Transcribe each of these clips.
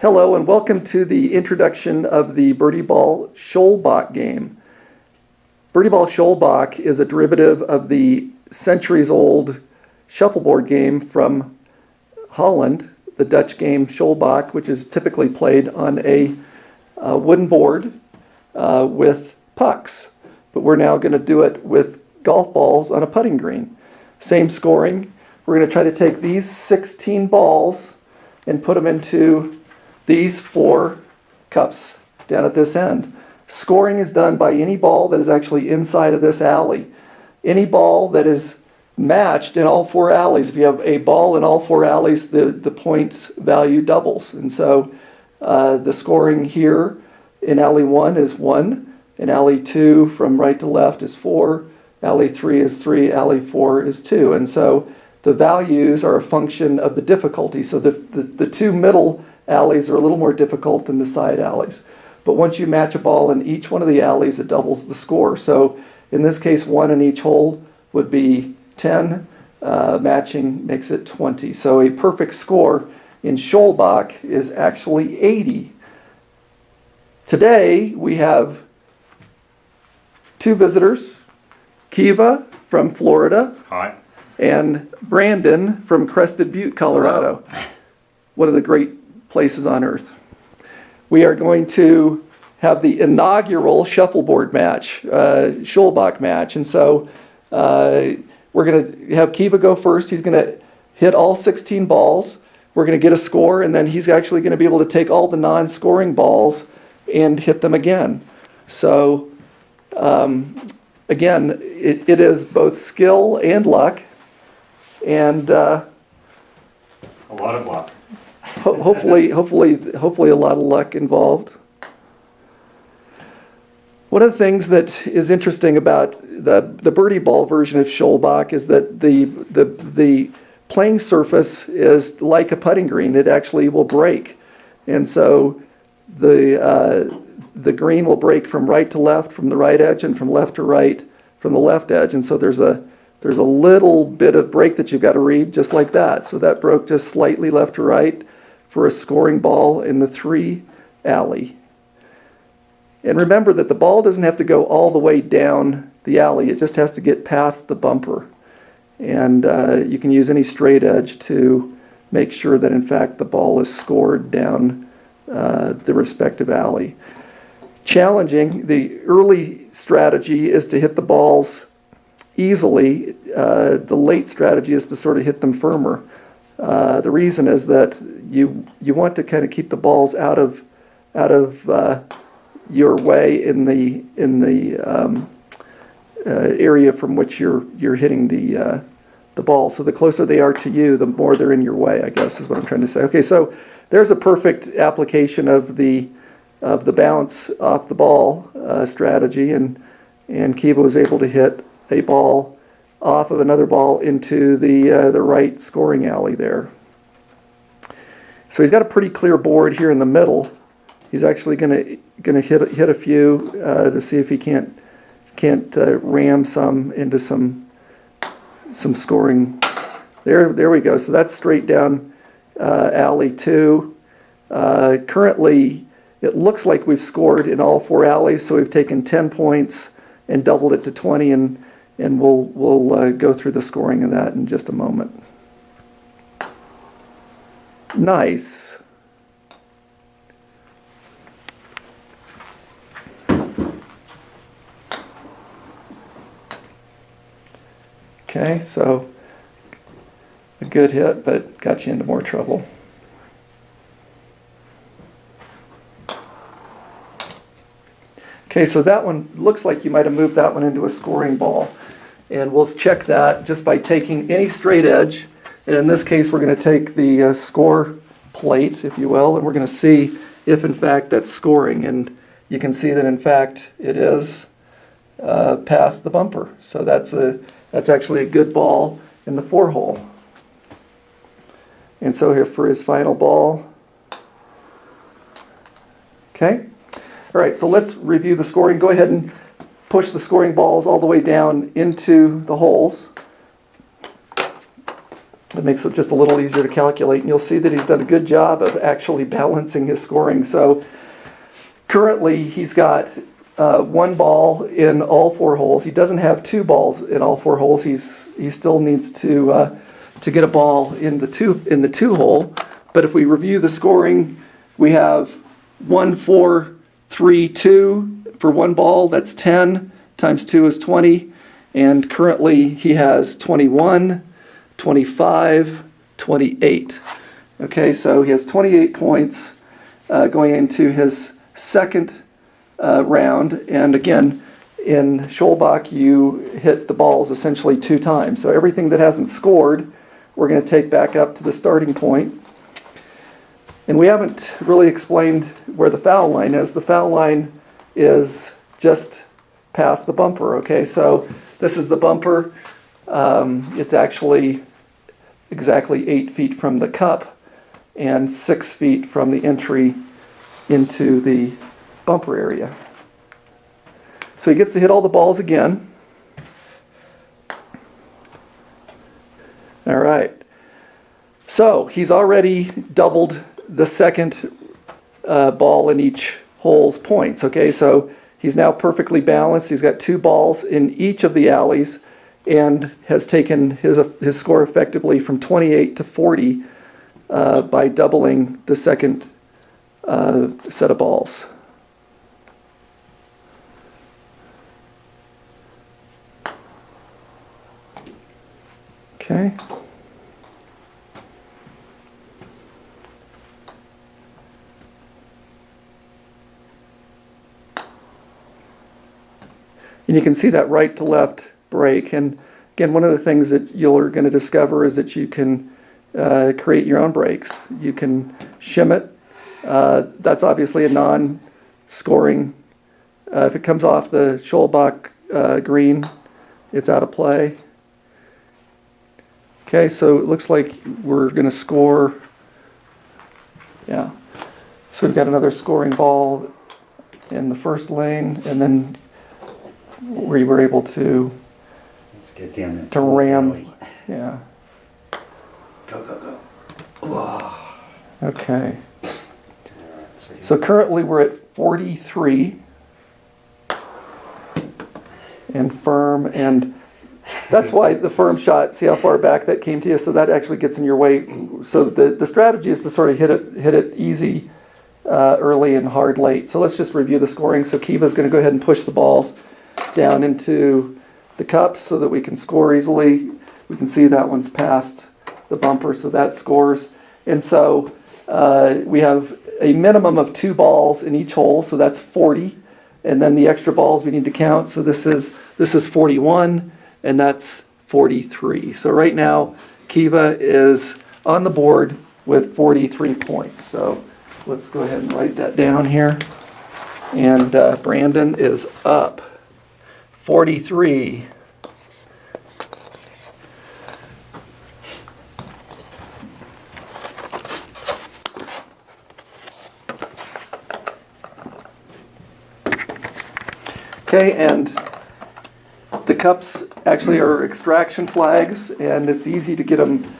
Hello and welcome to the introduction of the BirdieBall Sjoelbak game. BirdieBall Sjoelbak is a derivative of the centuries-old shuffleboard game from Holland, the Dutch game Sjoelbak, which is typically played on a wooden board with pucks. But we're now going to do it with golf balls on a putting green. Same scoring. We're going to try to take these 16 balls and put them into these 4 cups down at this end. Scoring is done by any ball that is actually inside of this alley. Any ball that is matched in all 4 alleys, if you have a ball in all 4 alleys, the point value doubles. And so the scoring here in alley 1 is 1, in alley 2 from right to left is 4, alley 3 is 3, alley 4 is 2. And so the values are a function of the difficulty. So the 2 middle alleys are a little more difficult than the side alleys. But once you match a ball in each one of the alleys, it doubles the score. So in this case, 1 in each hole would be 10. Matching makes it 20. So a perfect score in Sjoelbak is actually 80. Today we have 2 visitors, Kiva from Florida. Hi. And Brandon from Crested Butte, Colorado. Hello. One of the great places on earth. We are going to have the inaugural shuffleboard match, Sjoelbak match. And so we're going to have Kiva go first. He's going to hit all 16 balls. We're going to get a score, and then he's actually going to be able to take all the non-scoring and hit them again. So again, it is both skill and luck. And A lot of luck. hopefully a lot of luck involved. One of the things that is interesting about the BirdieBall version of Sjoelbak is that the playing surface is like a putting green. It actually will break, and so the green will break from right to left, from the right edge, and from left to right, from the left edge. And so there's a little bit of break that you've got to read, just like that. So that broke just slightly left to right for a scoring ball in the 3 alley. And remember that the ball doesn't have to go all the way down the alley. It just has to get past the bumper. And you can use any straight edge to make sure that, in fact, the ball is scored down the respective alley. Challenging, the early strategy is to hit the balls easily. The late strategy is to sort of hit them firmer. The reason is that you want to kind of keep the balls out of your way in the area from which you're hitting the ball. So the closer they are to you, the more they're in your way, I guess is what I'm trying to say. Okay, so there's a perfect application of the bounce off the ball strategy, and Kiva was able to hit a ball off of another ball into the right scoring alley there. So he's got a pretty clear board here in the middle. He's actually going to hit a few to see if he can't ram some into some scoring. There we go. So that's straight down alley 2. Currently, it looks like we've scored in all 4 alleys, so we've taken 10 points and doubled it to 20, and we'll go through the scoring of that in just a moment. Nice. Okay, so a good hit, but got you into more trouble. Okay, so that one looks like you might have moved that one into a scoring ball. And we'll check that just by taking any straight edge. And in this case, we're going to take the score plate, if you will, and we're going to see if, in fact, that's scoring. And you can see that, in fact, it is past the bumper. So that's actually a good ball in the 4-hole. And so here for his final ball. Okay. All right, so let's review the scoring. Go ahead and push the scoring balls all the way down into the holes. It makes it just a little easier to calculate, and you'll see that he's done a good job of actually balancing his scoring. So currently he's got one ball in all 4 holes. He doesn't have 2 balls in all 4 holes. He still needs to get a ball in the 2 hole. But if we review the scoring, we have 1, 4, 3, 2 for 1 ball. That's 10 times 2 is 20, and currently he has 21, 25, 28. Okay, so he has 28 points going into his second round. And again, in Sjoelbak, you hit the balls essentially 2 times. So everything that hasn't scored, we're going to take back up to the starting point. And we haven't really explained where the foul line is. The foul line is just past the bumper. Okay, so this is the bumper. It's actually exactly 8 feet from the cup and 6 feet from the entry into the bumper area. So he gets to hit all the balls again. All right. So he's already doubled the second ball in each hole's points. Okay, so he's now perfectly balanced. He's got 2 balls in each of the alleys and has taken his score effectively from 28 to 40 by doubling the second set of balls. Okay. And you can see that right to left break. And again, one of the things that you're going to discover is that you can create your own breaks. You can shim it. That's obviously a non-scoring. If it comes off the Sjoelbak green, it's out of play. Okay, so it looks like we're going to score. Yeah. So we've got another scoring ball in the first lane, and then we were able to ram. Early. Yeah. Go. Whoa. Okay. So currently we're at 43 and firm, and that's why the firm shot, see how far back that came to you, so that actually gets in your way. So the strategy is to sort of hit it easy early and hard late. So let's just review the scoring. So Kiva's going to go ahead and push the balls down into the cups so that we can score easily. We can see that one's past the bumper, so that scores. And so we have a minimum of 2 balls in each hole, so that's 40. And then the extra balls we need to count. So this is 41, and that's 43. So right now, Kiva is on the board with 43 points. So let's go ahead and write that down here. And Brandon is up 43. Okay, and the cups actually are extraction flags, and it's easy to get them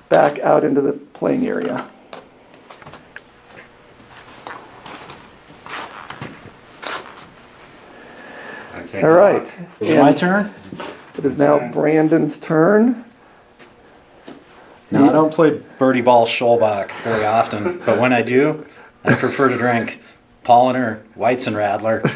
back out into the playing area. Okay. All right. Is it my turn? It is now Brandon's turn. Now, I don't play BirdieBall Sjoelbak very often, but when I do, I prefer to drink Polliner, Weizenradler.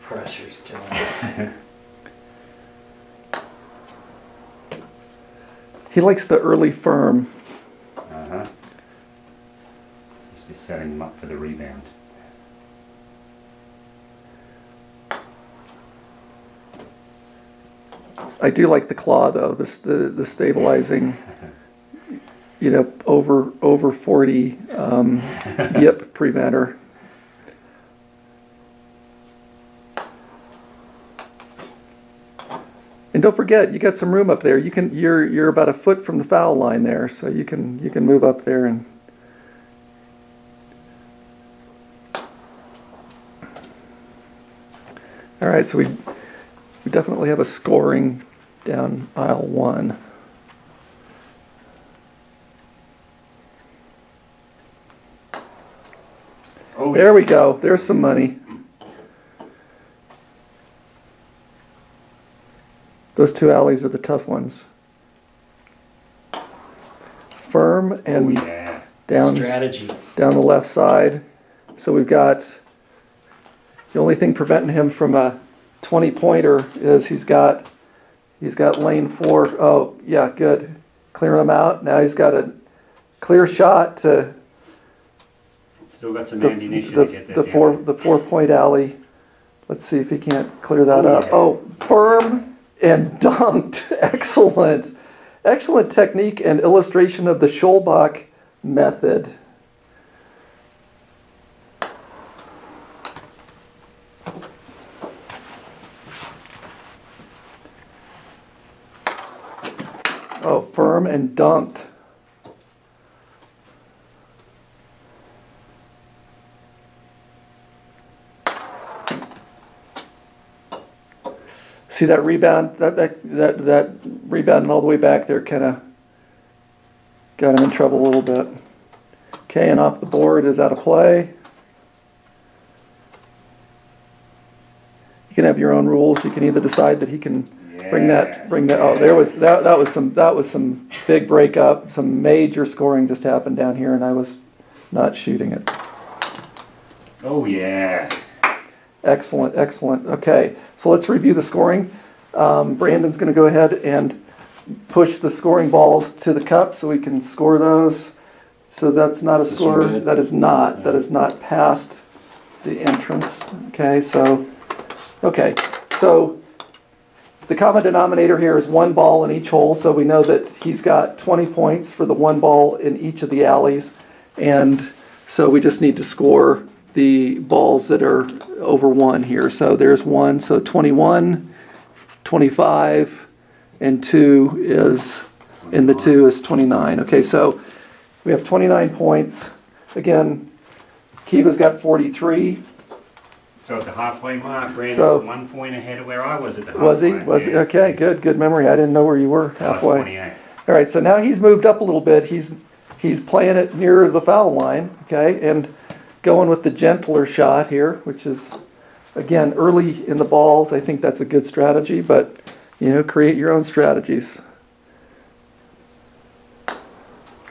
Pressure's killing me. He likes the early firm. Just be setting him up for the rebound. I do like the claw though, the stabilizing, you know, over 40 yip preventer. And don't forget, you got some room up there. You're about a foot from the foul line there, so you can move up there and. All right, so we definitely have a scoring down aisle 1. Oh, There we go. There's some money. Those 2 alleys are the tough ones. Firm and Oh, yeah. down Strategy. down the left side. So we've got the only thing preventing him from a 20-pointer is he's got lane 4. Oh, yeah, good. Clearing him out. Now he's got a clear shot to Still got some the ammunition to get that the down. 4-point alley. Let's see if he can't clear that Oh, up. yeah. Oh, firm and dunked. Excellent. Excellent technique and illustration of the Sjoelbak method. Oh, firm and dunked. See that rebound? That rebounding all the way back there kind of got him in trouble a little bit. Okay, and off the board is out of play. You can have your own rules. You can either decide that he can bring that. Oh, there was that was some big breakup. Some major scoring just happened down here, and I was not shooting it. Oh, yeah. Excellent, excellent. Okay, so let's review the scoring. Brandon's going to go ahead and push the scoring balls to the cup so we can score those. So that's not a Is this score. one good? That is not. That is not past the entrance. Okay, so the common denominator here is 1 ball in each hole. So we know that he's got 20 points for the 1 ball in each of the alleys, and so we just need to score the balls that are over 1 here. So there's 1, so 21, 25, and 2 is, in the 2 is 29. Okay, so we have 29 points. Again, Kiva's got 43. So at the halfway mark, Brandon So- was 1 point ahead of where I was at the halfway. Was he? Was he? Yeah. Okay, good memory. I didn't know where you were Plus halfway. 28. All right, so now he's moved up a little bit. He's playing it near the foul line, okay, and going with the gentler shot here, which is, again, early in the balls. I think that's a good strategy, but, create your own strategies.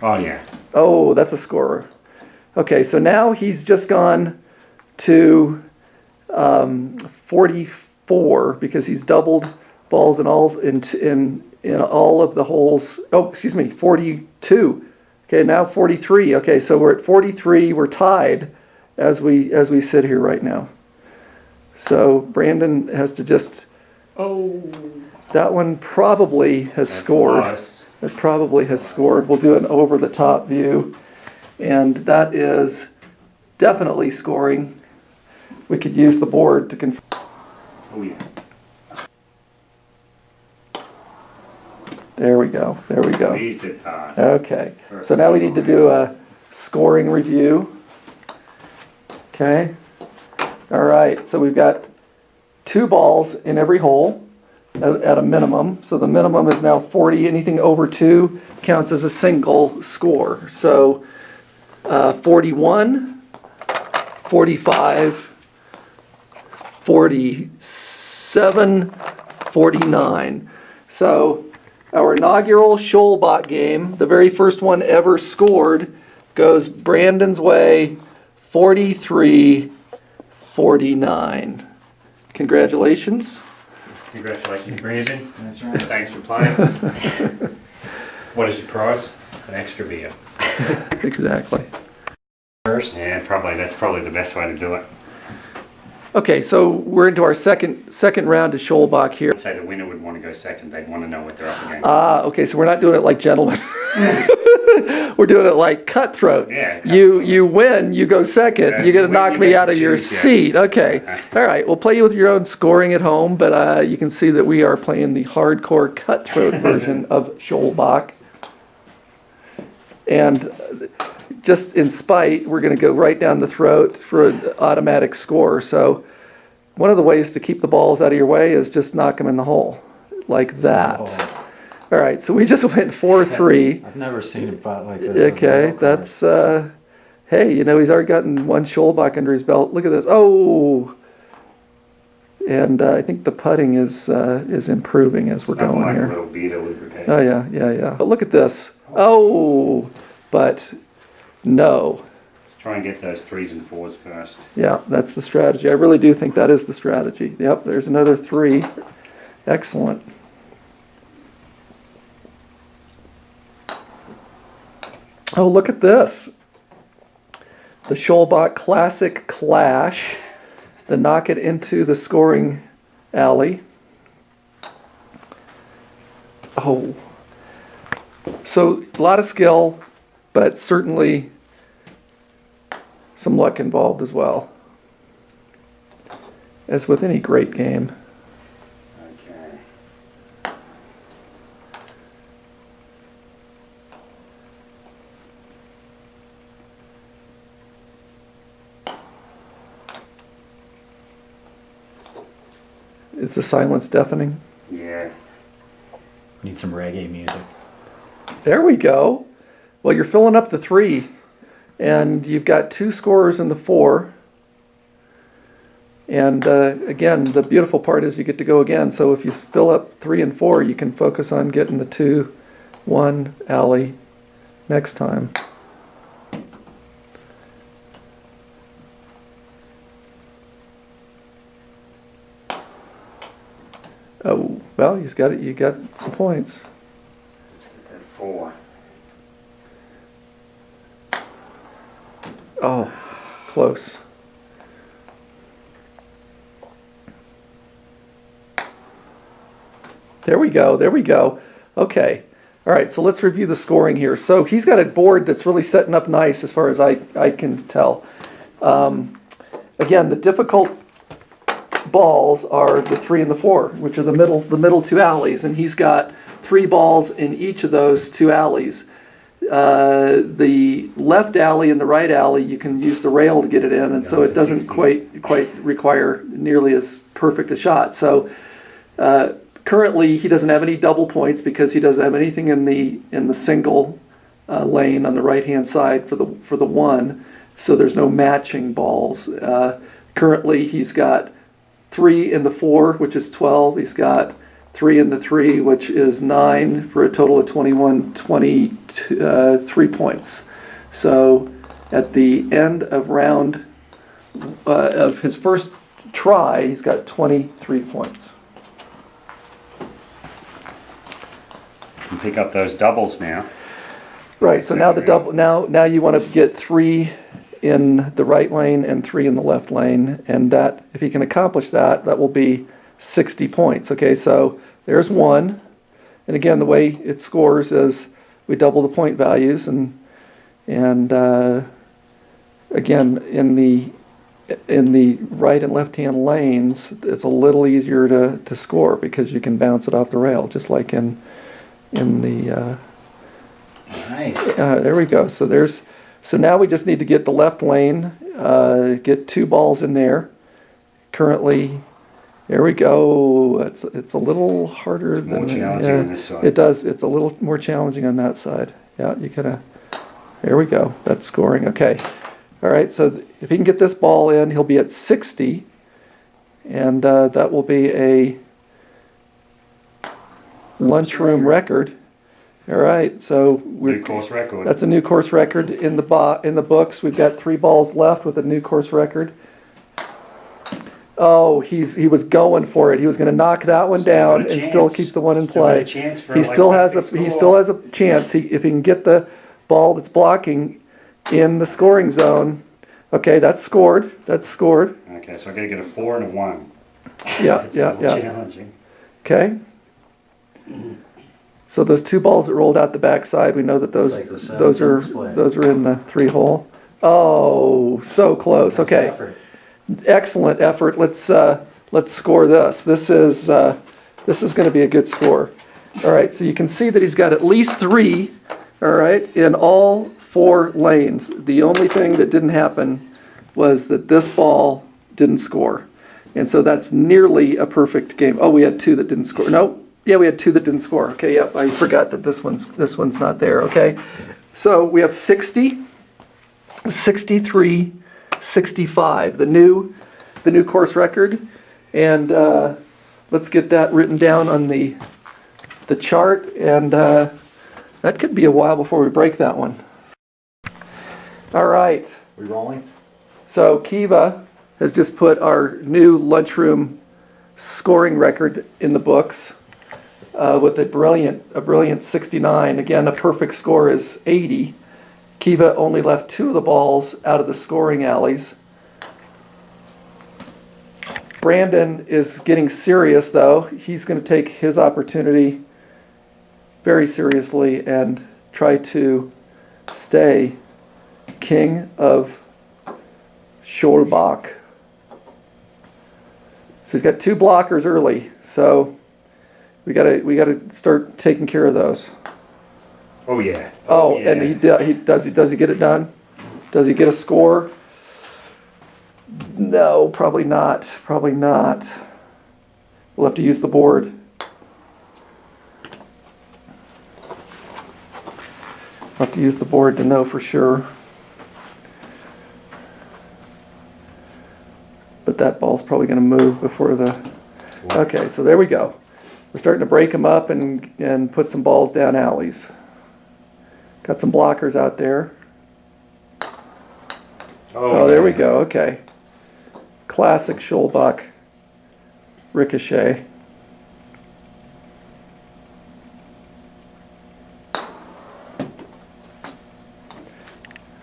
Oh, yeah. Oh, that's a scorer. Okay, so now he's just gone to 44 because he's doubled balls in all of the holes. Oh, excuse me, 42. Okay, now 43. Okay, so we're at 43. We're tied as we sit here right now. So Brandon has to just. Oh. That one probably has That's scored. close. It probably has scored. We'll do an over-the-top view, and that is definitely scoring. We could use the board to confirm. Oh, yeah. There we go. There we go. Squeezed it past. Okay. So now we need to do a scoring review. Okay. All right. So we've got 2 balls in every hole at a minimum. So the minimum is now 40. Anything over 2 counts as a single score. So 41, 45, 47, 49. So our inaugural Sjoelbak game, the very first one ever scored, goes Brandon's way, 43-49. Congratulations. Congratulations, Brandon. That's right. Thanks for playing. What is your prize? An extra beer. Exactly. First. Yeah, that's probably the best way to do it. Okay, so we're into our second round of Sjoelbak here. I'd say the winner would want to go second. They'd want to know what they're up against. Okay, so we're not doing it like gentlemen. We're doing it like cutthroat. Yeah, You win, you go second. Yeah, You got to you knock win, me you out get of to your choose, yeah. seat. Okay. All right. We'll play you with your own scoring at home, but you can see that we are playing the hardcore cutthroat version of Sjoelbak. And just in spite, we're going to go right down the throat for an automatic score. So one of the ways to keep the balls out of your way is just knock them in the hole like that. Oh. All right, so we just went 4-3. I've never seen a pot like this. Okay, that's, hey, you know, he's already gotten one Sjoelbak under his belt. Look at this. Oh! And I think the putting is improving as we're Nothing going like a here. little beater lubricate. Oh, yeah. But look at this. Oh! But no. Let's try and get those 3s and 4s first. Yeah, that's the strategy. I really do think that is the strategy. Yep, there's another 3. Excellent. Oh, look at this. The Sjoelbak Classic Clash. The knock it into the scoring alley. Oh. So, a lot of skill, but certainly some luck involved as well. As with any great game. Okay. Is the silence deafening? Yeah. Need some reggae music. There we go. Well, you're filling up the 3, and you've got 2 scorers in the 4. And again, the beautiful part is you get to go again. So if you fill up 3 and 4, you can focus on getting the 2-1 alley next time. Oh, well, you got some points. Let's get that 4. Oh, close. There we go. Okay. All right, so let's review the scoring here. So he's got a board that's really setting up nice as far as I can tell. Again, the difficult balls are the 3 and the 4, which are the middle 2 alleys, and he's got 3 balls in each of those 2 alleys. The left alley and the right alley, you can use the rail to get it in, and so it doesn't quite require nearly as perfect a shot. So currently, he doesn't have any double points because he doesn't have anything in the single lane on the right hand side for the 1. So there's no matching balls. Currently, he's got 3 in the 4, which is 12. He's got 3 in the 3, which is 9, for a total of 23 points. So at the end of round of his first try, he's got 23 points. You can pick up those doubles now. Right. So now the double. Now you want to get 3 in the right lane and 3 in the left lane, and that, if he can accomplish that, that will be 60 points. Okay. So there's 1, and again, the way it scores is we double the point values, and again, in the right and left hand lanes, it's a little easier to score because you can bounce it off the rail, just like in the. Nice. There we go. So now we just need to get the left lane, get 2 balls in there. Currently, there we go. It's a little harder More than challenging on this side. It does. It's a little more challenging on that side. Yeah, you gotta. There we go. That's scoring. Okay. All right. So if he can get this ball in, he'll be at 60, and that will be a lunchroom record. All right, so New course record. That's a new course record in the books. We've got 3 balls left with a new course record. Oh, he was going for it. He was going to knock that one down and still keep the one in play. He still has a chance. If he can get the ball that's blocking in the scoring zone. Okay, that's scored. Okay, so I got to get a 4 and a 1. Yeah. Challenging. Okay. So those 2 balls that rolled out the backside, we know that those It's like the those are 7-10 split. those are in the 3-hole. Oh, so close. Nice Okay, effort. excellent effort. Let's score this. This is going to be a good score. All right, so you can see that he's got at least 3. All right, in all 4 lanes. The only thing that didn't happen was that this ball didn't score, and so that's nearly a perfect game. Oh, we had 2 that didn't score. No. Yeah, we had 2 that didn't score. Okay, yep, I forgot that this one's not there, okay? So we have 60, 63, 65, the new course record. And let's get that written down on the chart, and that could be a while before we break that one. All right, We rolling? so Kiva has just put our new lunchroom scoring record in the books. With a brilliant 69. Again, a perfect score is 80. Kiva only left 2 of the balls out of the scoring alleys. Brandon is getting serious, though. He's going to take his opportunity very seriously and try to stay king of Sjoelbak. So he's got 2 blockers early. So we gotta start taking care of those. Oh yeah. Oh, yeah. and he does he get it done? Does he get a score? No, probably not. Probably not. We'll have to use the board. We'll have to use the board to know for sure. But that ball's probably going to move before the. Okay, so there we go. We're starting to break them up and put some balls down alleys. Got some blockers out there. Oh, there we go. Okay. Classic Sjoelbak ricochet.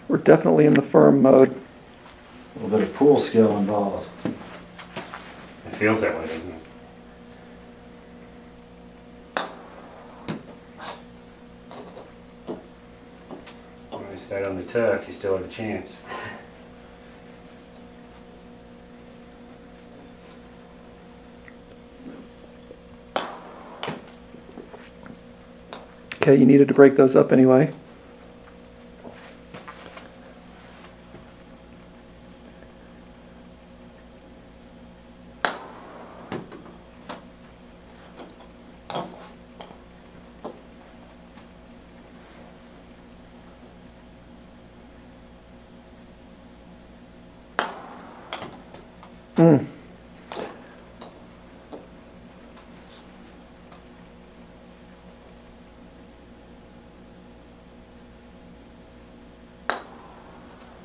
We're definitely in the firm mode. A little bit of pool skill involved. It feels that way, doesn't it? When you stayed on the turf, you still have a chance. Okay, you needed to break those up anyway.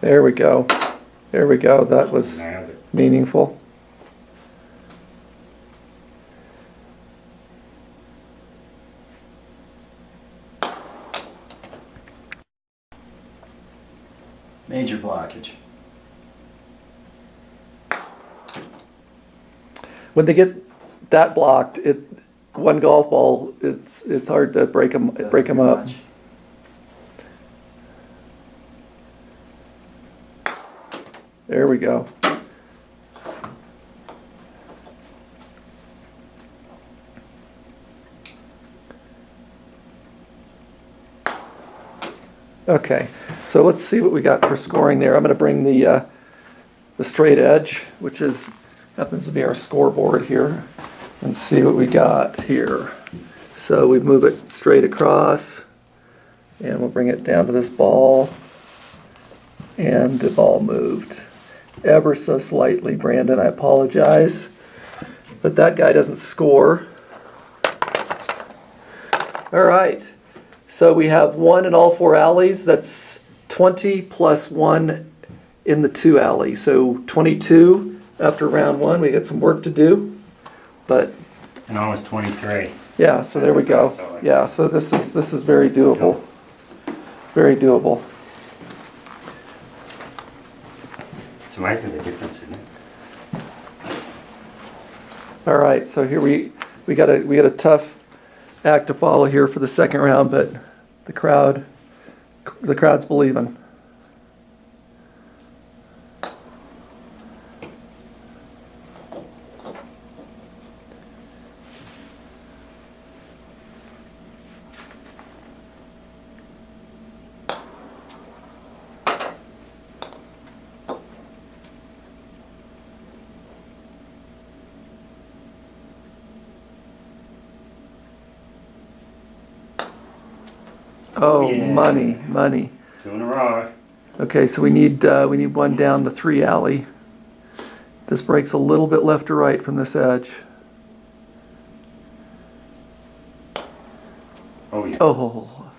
There we go. There we go. That was Nailed it. meaningful. Major blockage. When they get that blocked, one golf ball, it's hard to break them Doesn't do up. much. There we go. Okay, so let's see what we got for scoring there. I'm going to bring the straight edge, which happens to be our scoreboard here, and see what we got here. So we move it straight across, and we'll bring it down to this ball, and the ball moved ever so slightly. Brandon, I apologize, but that guy doesn't score. All right. So we have 1 in all 4 alleys. That's 20 plus 1 in the 2 alleys. So 22 after round 1. We got some work to do, but And I was 23. yeah. So there we go. Yeah. So this is very doable. Very doable. It's amazing the difference, isn't it? All right. So here we got a act to follow here for the second round, but the crowd's believing. Oh, yeah. money. 2 in a row. Okay, so we need one down to 3 alley. This breaks a little bit left to right from this edge. Oh yeah. Oh,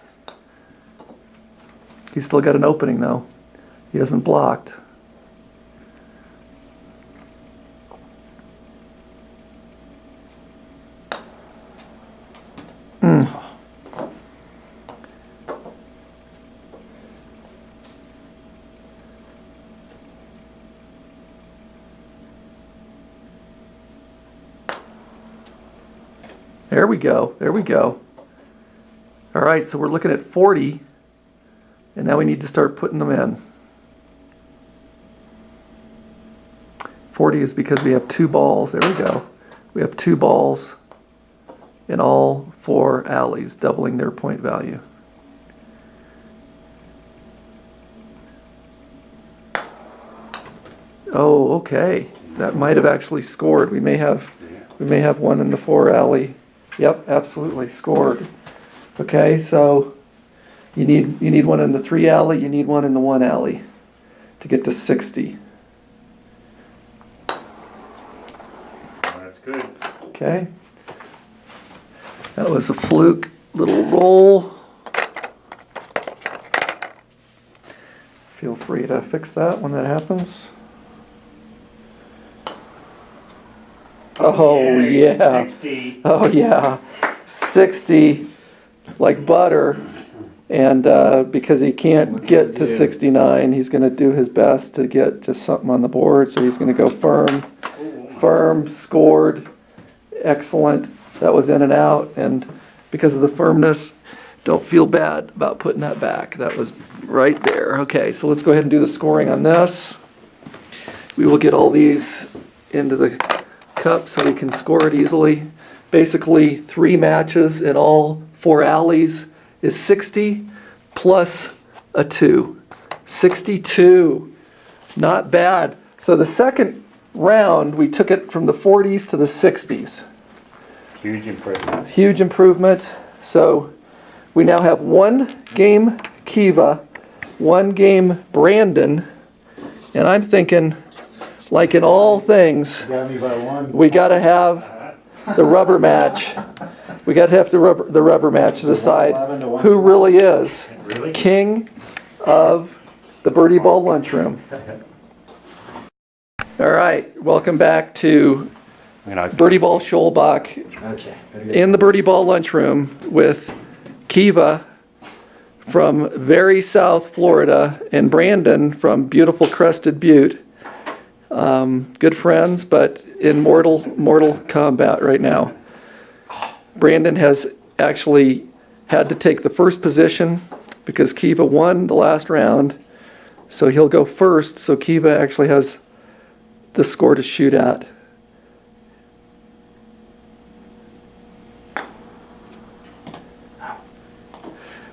he's still got an opening though. He hasn't blocked. There we go. There we go. All right, so we're looking at 40, and now we need to start putting them in. 40 is because we have 2 balls. There we go. We have 2 balls in all 4 alleys, doubling their point value. Oh, okay. That might have actually scored. We may have one in the 4 alley. Yep, absolutely scored. Okay, so you need one in the 3 alley, you need one in the 1 alley to get to 60. That's good. Okay. That was a fluke little roll. Feel free to fix that when that happens. Oh yeah. 60. Oh yeah. 60 like butter. And because he can't get to 69, he's going to do his best to get just something on the board. So he's going to go firm. Firm, scored. Excellent. That was in and out. And because of the firmness, don't feel bad about putting that back. That was right there. Okay, so let's go ahead and do the scoring on this. We will get all these into the cup so we can score it easily. Basically, 3 matches in all 4 alleys is 60 plus a 2. 62. Not bad. So the second round, we took it from the 40s to the 60s. Huge improvement. Huge improvement. So we now have 1 game Kiva, 1 game Brandon, and I'm thinking, like in all things, Got me by 1. we got to have the rubber match. We got to have the rubber match to decide who really is Really? king of the BirdieBall lunchroom. All right, welcome back to BirdieBall Sjoelbak Okay. in the BirdieBall lunchroom with Kiva from very South Florida and Brandon from beautiful Crested Butte. Good friends, but in mortal combat right now. Brandon has actually had to take the first position because Kiva won the last round, so he'll go first. So Kiva actually has the score to shoot at.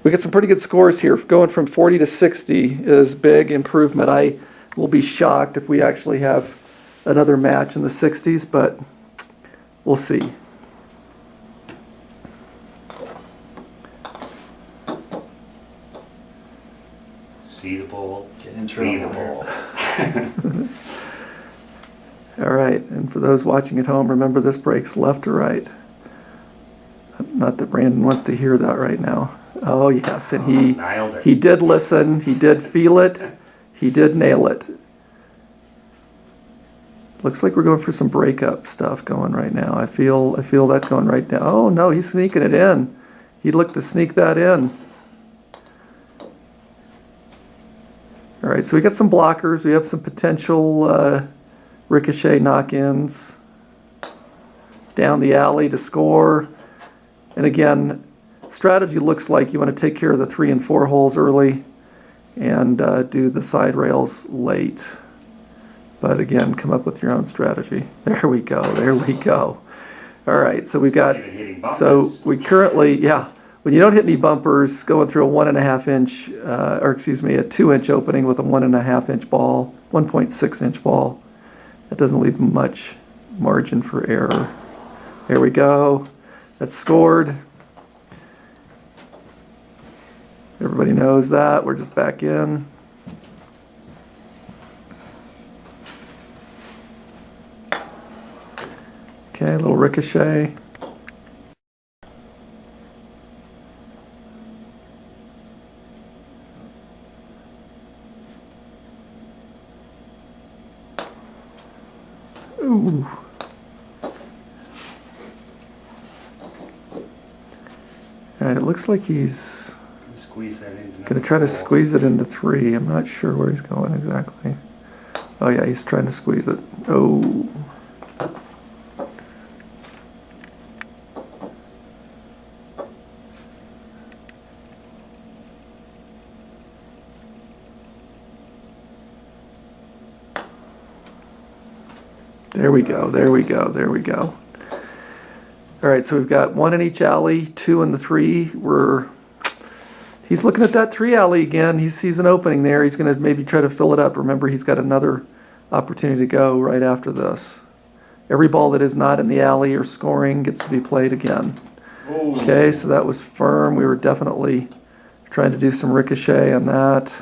We get some pretty good scores here. Going from 40 to 60 is big improvement. I will be shocked if we actually have another match in the 60s, but we'll see. See the ball. Get in Be the trouble. ball. All right, and for those watching at home, remember this breaks left or right. Not that Brandon wants to hear that right now. Oh yes, and Nailed it. he did listen, he did feel it, he did nail it. Looks like we're going for some breakup stuff going right now. I feel that going right now. Oh no, he's sneaking it in. He'd look to sneak that in. All right, so we got some blockers. We have some potential ricochet knock-ins down the alley to score. And again, strategy looks like you want to take care of the 3 and 4 holes early and do the side rails late. But again, come up with your own strategy. There we go. There we go. All right, so we got, so we currently, yeah, when you don't hit any bumpers, going through a 1.5 inch, or excuse me, a 2 inch opening with a 1.5 inch ball, 1.6 inch ball, that doesn't leave much margin for error. There we go. That's scored. Everybody knows that. We're just back in. Okay, a little ricochet. Ooh. All right, it looks like he's going to try to squeeze it into 3. I'm not sure where he's going exactly. Oh yeah, he's trying to squeeze it. Oh. There we go, there we go, there we go. All right, so we've got 1 in each alley, 2 in the 3. He's looking at that 3 alley again. He sees an opening there. He's going to maybe try to fill it up. Remember, he's got another opportunity to go right after this. Every ball that is not in the alley or scoring gets to be played again. Ooh. Okay, so that was firm. We were definitely trying to do some ricochet on that.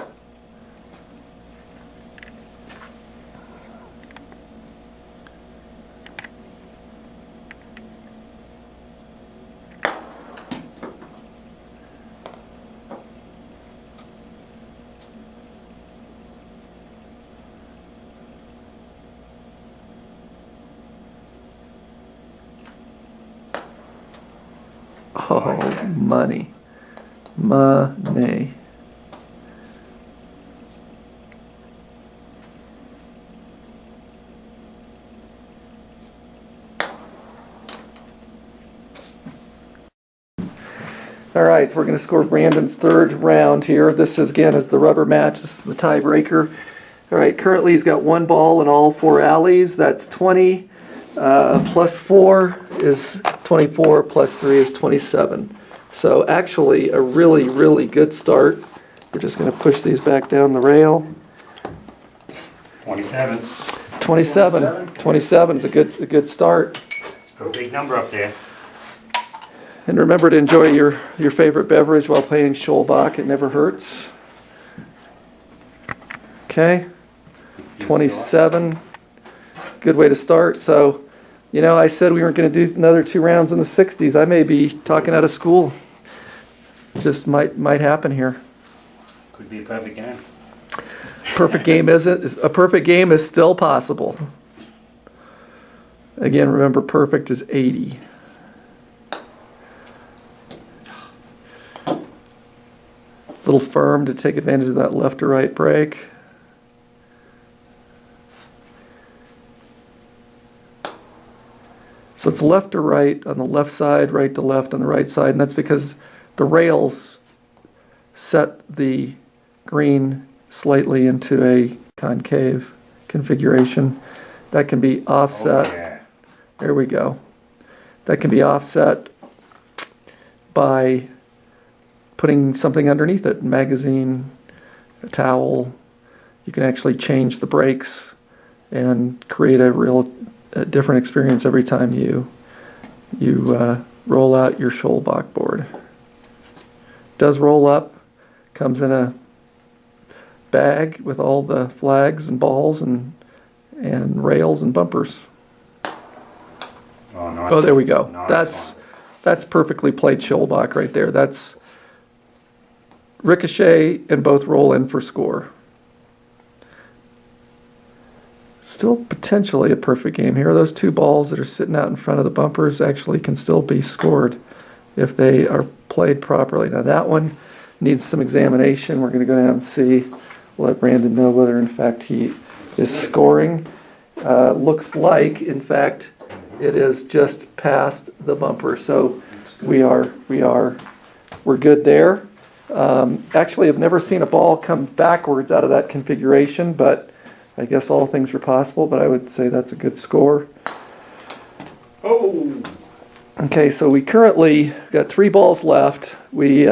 Oh, money. Money. All right, so we're going to score Brandon's 3rd round here. This is, again, is the rubber match. This is the tiebreaker. All right, currently he's got 1 ball in all 4 alleys. That's 20. Plus 4 is 24, plus 3 is 27. So actually a really, really good start. We're just going to push these back down the rail. 27. 27 is a good start. It's a big number up there. And remember to enjoy your favorite beverage while playing Sjoelbak. It never hurts. Okay, 27. Good way to start. So, you know, I said we weren't going to do another 2 rounds in the 60s. I may be talking out of school. Just might happen here. Could be a perfect game. Perfect game isn't. A perfect game is still possible. Again, remember, perfect is 80. Little firm to take advantage of that left to right break. So it's left to right on the left side, right to left on the right side, and that's because the rails set the green slightly into a concave configuration. That can be offset. Oh, yeah. There we go. That can be offset by putting something underneath it, a magazine, a towel. You can actually change the breaks and create a different experience every time you roll out your Sjoelbak board. Does roll up, comes in a bag with all the flags and balls and rails and bumpers. Oh, nice. Oh, there we go. Nice. That's perfectly played Sjoelbak right there. That's ricochet and both roll in for score. Still potentially a perfect game here. Those 2 balls that are sitting out in front of the bumpers actually can still be scored if they are played properly. Now that one needs some examination. We're going to go down and see. We'll let Brandon know whether in fact he is scoring. Looks like, in fact, it is just past the bumper. So we're good there. Actually, I've never seen a ball come backwards out of that configuration, but I guess all things are possible, but I would say that's a good score. Oh! Okay, so we currently got 3 balls left. We've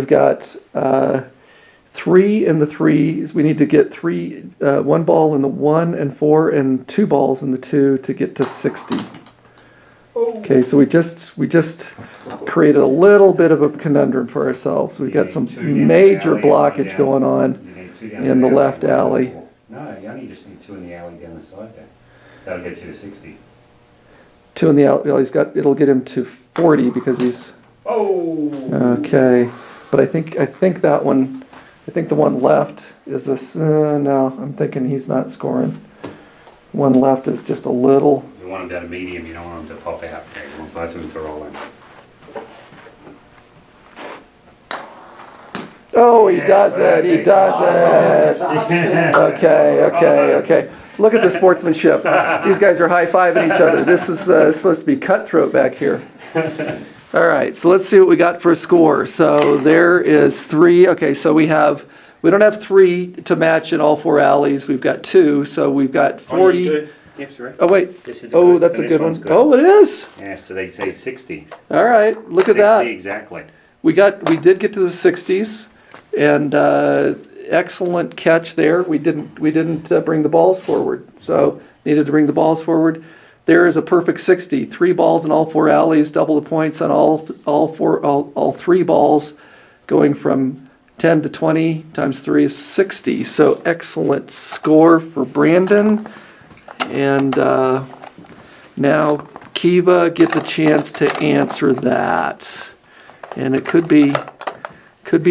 got 3 in the 3s. We need to get 1 ball in the 1 and 4 and 2 balls in the 2 to get to 60. Okay, so we just created a little bit of a conundrum for ourselves. We've got some major blockage going on in the left alley. No, you only just need 2 in the alley down the side there. That'll get you to 60. 2 in the alley. Well, it'll get him to 40 because he's. Oh. Okay, but I think that one. I think the one left is a. No, I'm thinking he's not scoring. One left is just a little. You want him down to medium. You don't want him to pop out. Okay, you want both of them to roll in. Oh, he does it. He does it. Okay. Look at the sportsmanship. These guys are high-fiving each other. This is supposed to be cutthroat back here. All right, so let's see what we got for a score. So there is 3. Okay, so we don't have 3 to match in all 4 alleys. We've got 2, so we've got 40. Yes, right. Oh, wait. This is Oh, that's a good one. Oh, it is. Yeah, so they say 60. All right, look at 60 that. exactly. We did get to the 60s, and excellent catch there. We didn't bring the balls forward, so needed to bring the balls forward. There is a perfect 60. 3 balls in all 4 alleys, double the points on all 3 balls, going from 10 to 20 times 3 is 60. So excellent score for Brandon, and now Kiva gets a chance to answer that, and it could be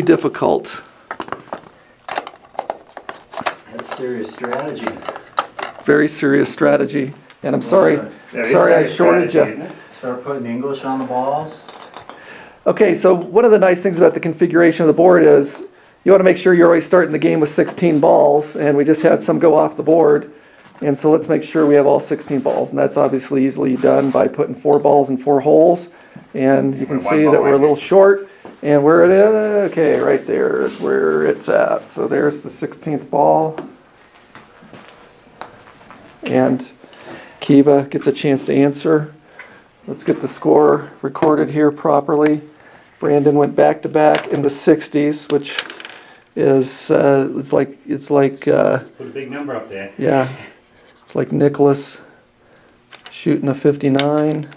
difficult. That's serious strategy. Very serious strategy. And I'm sorry I shorted you. Start putting English on the balls. Okay, so one of the nice things about the configuration of the board is you want to make sure you're always starting the game with 16 balls, and we just had some go off the board. And so let's make sure we have all 16 balls, and that's obviously easily done by putting 4 balls in 4 holes. And you can see that we're a little short, and where it is, okay, right there is where it's at. So there's the 16th ball. And Kiva gets a chance to answer. Let's get the score recorded here properly. Brandon went back to back in the 60s, which is it's like Put a big number up there. yeah, it's like Nicholas shooting a 59.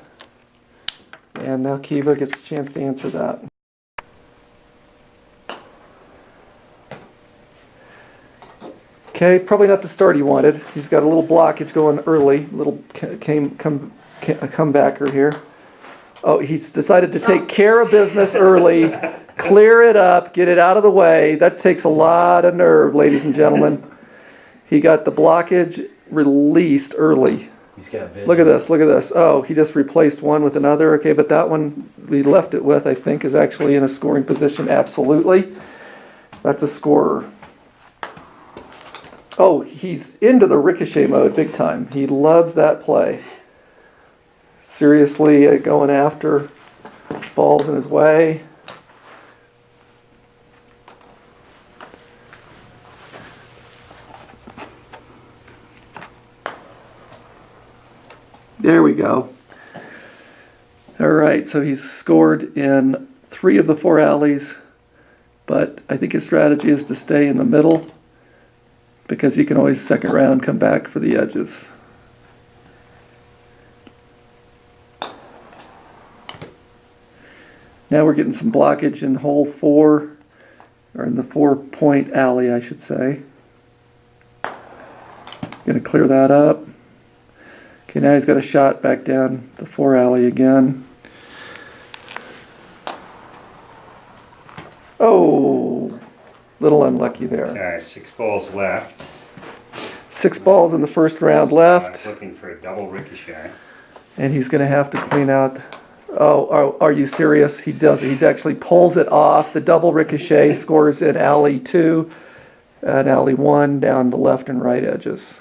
And now Kiva gets a chance to answer that. Okay, probably not the start he wanted. He's got a little blockage going early, little comebacker here. Oh, he's decided to take care of business early, clear it up, get it out of the way. That takes a lot of nerve, ladies and gentlemen. He got the blockage released early. He's got vision. Look at this. Oh, he just replaced one with another. Okay, but that one we left it with, I think, is actually in a scoring position. Absolutely. That's a scorer. Oh, he's into the ricochet mode big time. He loves that play. Seriously going after balls in his way. There we go. All right, so he's scored in 3 of the 4 alleys, but I think his strategy is to stay in the middle because he can always second round come back for the edges. Now we're getting some blockage in hole 4, or in the 4-point alley, I should say. Gonna clear that up. Okay, now he's got a shot back down the 4 alley again. Oh, little unlucky there. Okay, 6 balls left. 6 balls in the first round left. Looking for a double ricochet. And he's going to have to clean out. Oh, are you serious? He does. He actually pulls it off. The double ricochet scores in alley 2 and alley 1 down the left and right edges.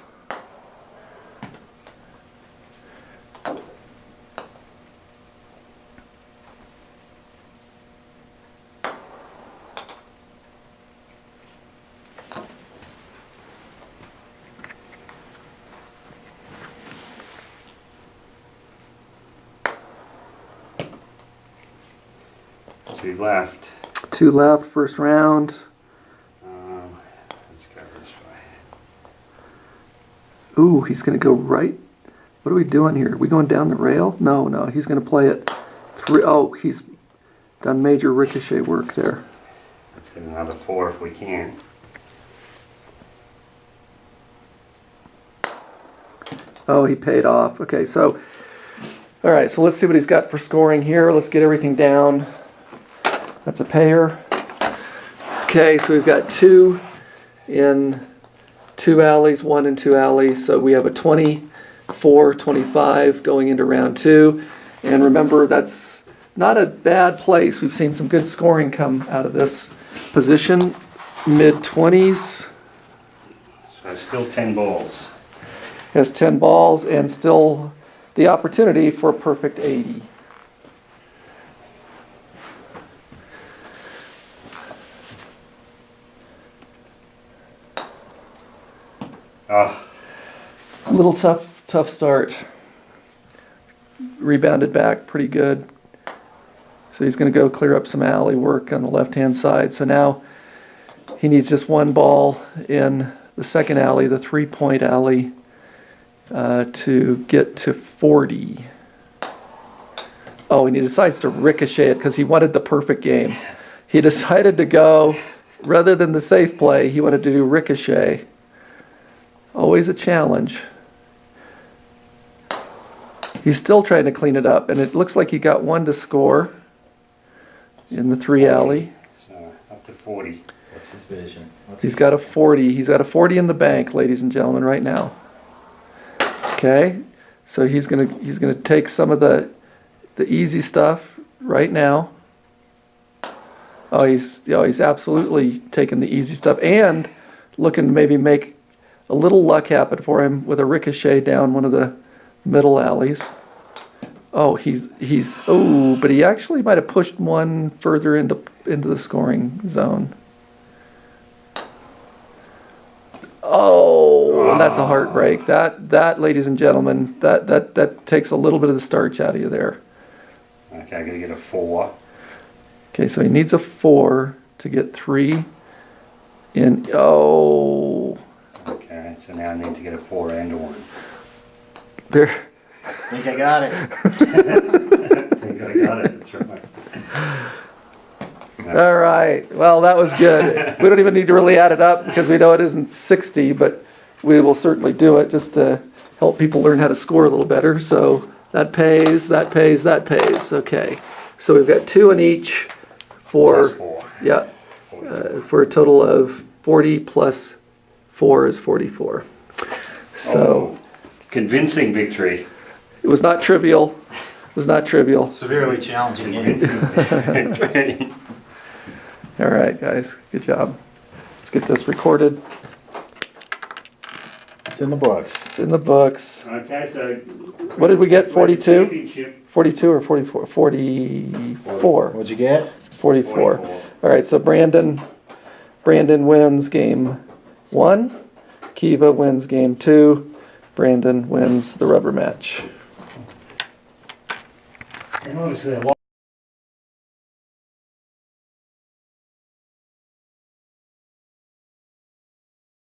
2 left. 2 left, first round. Let's go this way. Ooh, he's going to go right. What are we doing here? Are we going down the rail? No, he's going to play it 3. Oh, he's done major ricochet work there. Let's get another 4 if we can. Oh, he paid off. Okay, so, all right, so let's see what he's got for scoring here. Let's get everything down. That's a pair. Okay, so we've got 2 in 2 alleys, 1 in 2 alleys. So we have a 24, 25 going into round 2. And remember, that's not a bad place. We've seen some good scoring come out of this position. Mid-20s. So still 10 balls. Has 10 balls and still the opportunity for a perfect 80. Ah, A little tough start. Rebounded back pretty good. So he's going to go clear up some alley work on the left-hand side. So now he needs just 1 ball in the second alley, the 3-point alley, to get to 40. Oh, and he decides to ricochet it because he wanted the perfect game. He decided to go, rather than the safe play, he wanted to do ricochet. Always a challenge. He's still trying to clean it up, and it looks like he got 1 to score in the 3 alley. so up to 40. What's his vision? He's got a 40. He's got a 40 in the bank, ladies and gentlemen, right now. Okay, so he's gonna take some of the easy stuff right now. Oh, he's absolutely taking the easy stuff and looking to maybe make a little luck happen for him with a ricochet down one of the middle alleys. Oh, but he actually might have pushed 1 further into the scoring zone. Oh, and that's a heartbreak. That, ladies and gentlemen, that takes a little bit of the starch out of you there. Okay, I gotta get a 4. Okay, so he needs a 4 to get 3 in. Oh, Okay, so now I need to get a 4 and a 1. there. I think I got it. I think I got it, that's right. All right. Well, that was good. We don't even need to really add it up because we know it isn't 60, but we will certainly do it just to help people learn how to score a little better. So that pays, that pays, that pays. Okay. So we've got 2 in each for, Plus 4. yeah, for a total of 40 plus 4 is 44. So Convincing victory. it was not trivial. It was not trivial. Severely challenging game. Convincing victory. All right, guys. Good job. Let's get this recorded. It's in the books. It's in the books. Okay, so. What did we get, 42? Championship. 42 or 44? 44. What'd you get? 44. 44. All right, so Brandon wins game 1. Kiva wins game 2. Brandon wins the rubber match. And obviously,